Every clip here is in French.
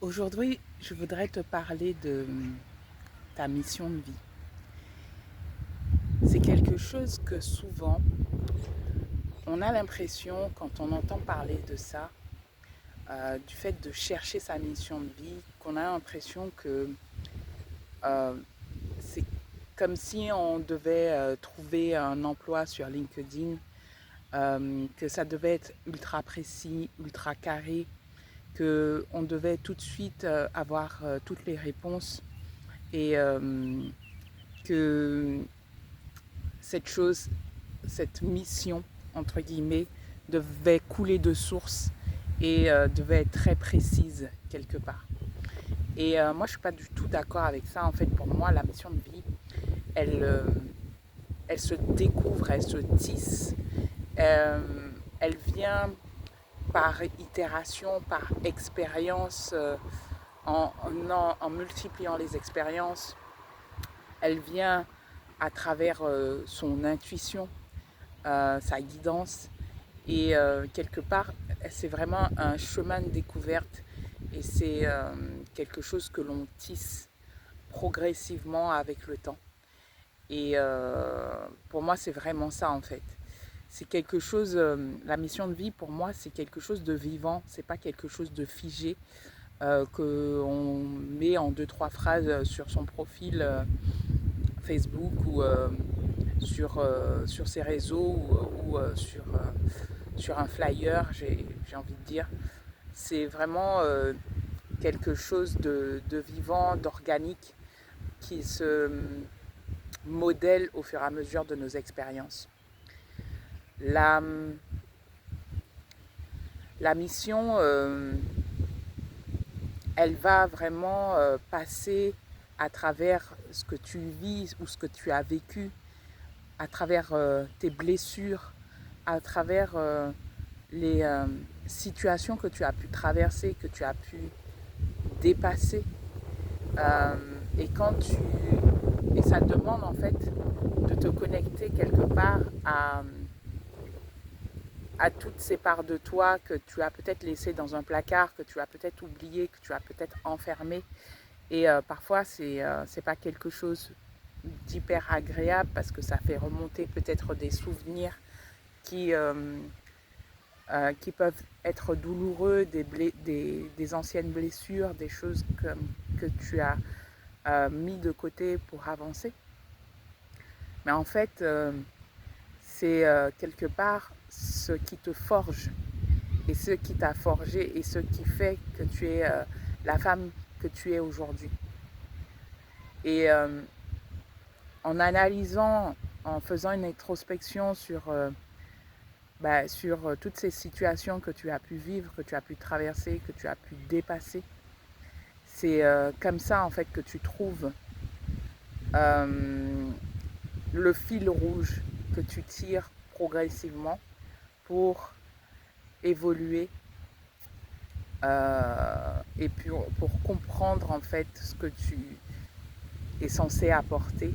Aujourd'hui, je voudrais te parler de ta mission de vie. C'est quelque chose que souvent, on a l'impression, quand on entend parler de ça, du fait de chercher sa mission de vie, qu'on a l'impression que euh, c'est comme si on devait trouver un emploi sur LinkedIn, que ça devait être ultra précis, ultra carré, qu'on devait tout de suite avoir toutes les réponses et que cette chose, cette mission, entre guillemets, devait couler de source et devait être très précise quelque part. Et moi, je ne suis pas du tout d'accord avec ça. En fait, pour moi, la mission de vie, elle, elle se découvre, elle se tisse. Elle vient par itération, par expérience, en multipliant les expériences. Elle vient à travers son intuition, sa guidance. Et quelque part, c'est vraiment un chemin de découverte et c'est quelque chose que l'on tisse progressivement avec le temps. Et pour moi, c'est vraiment ça en fait. C'est quelque chose, la mission de vie pour moi, c'est quelque chose de vivant, c'est pas quelque chose de figé qu'on met en deux, trois phrases sur son profil Facebook ou sur ses réseaux sur un flyer, j'ai envie de dire. C'est vraiment quelque chose de vivant, d'organique, qui se modèle au fur et à mesure de nos expériences. La, la mission, elle va vraiment passer à travers ce que tu vis ou ce que tu as vécu, à travers tes blessures, à travers les situations que tu as pu traverser, que tu as pu dépasser. Euh, et quand tu et ça demande en fait de te connecter quelque part à toutes ces parts de toi que tu as peut-être laissées dans un placard, que tu as peut-être oublié, que tu as peut-être enfermé. Et parfois, c'est pas quelque chose d'hyper agréable parce que ça fait remonter peut-être des souvenirs qui, qui peuvent être douloureux, des anciennes blessures, des choses que tu as mis de côté pour avancer. Mais en fait, c'est quelque part ce qui te forge et ce qui t'a forgé et ce qui fait que tu es la femme que tu es aujourd'hui. Et en analysant, en faisant une introspection sur toutes ces situations que tu as pu vivre, que tu as pu traverser, que tu as pu dépasser, c'est comme ça en fait que tu trouves euh, le fil rouge que tu tires progressivement pour évoluer et puis pour comprendre en fait ce que tu es censé apporter,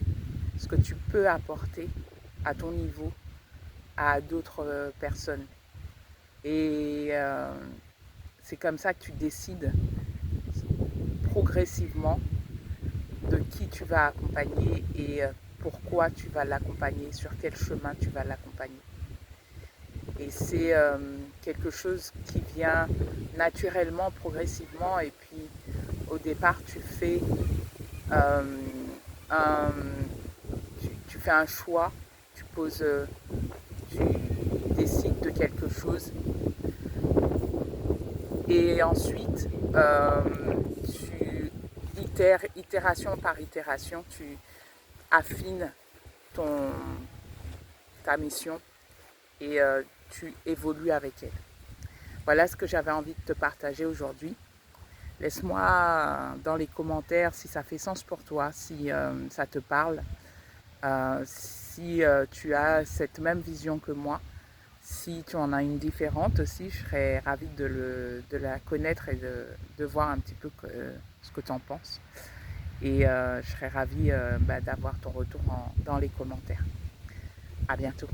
ce que tu peux apporter à ton niveau à d'autres personnes. Et c'est comme ça que tu décides progressivement de qui tu vas accompagner et pourquoi tu vas l'accompagner, sur quel chemin tu vas l'accompagner. Et c'est quelque chose qui vient naturellement, progressivement. Et puis au départ, euh, un, tu fais un choix, tu poses, tu décides de quelque chose. Et ensuite, tu itération par itération, tu affines ton, ta mission et tu évolues avec elle. Voilà ce que j'avais envie de te partager aujourd'hui. Laisse-moi dans les commentaires si ça fait sens pour toi, si ça te parle, si tu as cette même vision que moi. Si tu en as une différente aussi, je serais ravie de la connaître et de voir un petit peu ce que tu en penses. Et je serais ravie d'avoir ton retour dans les commentaires. À bientôt.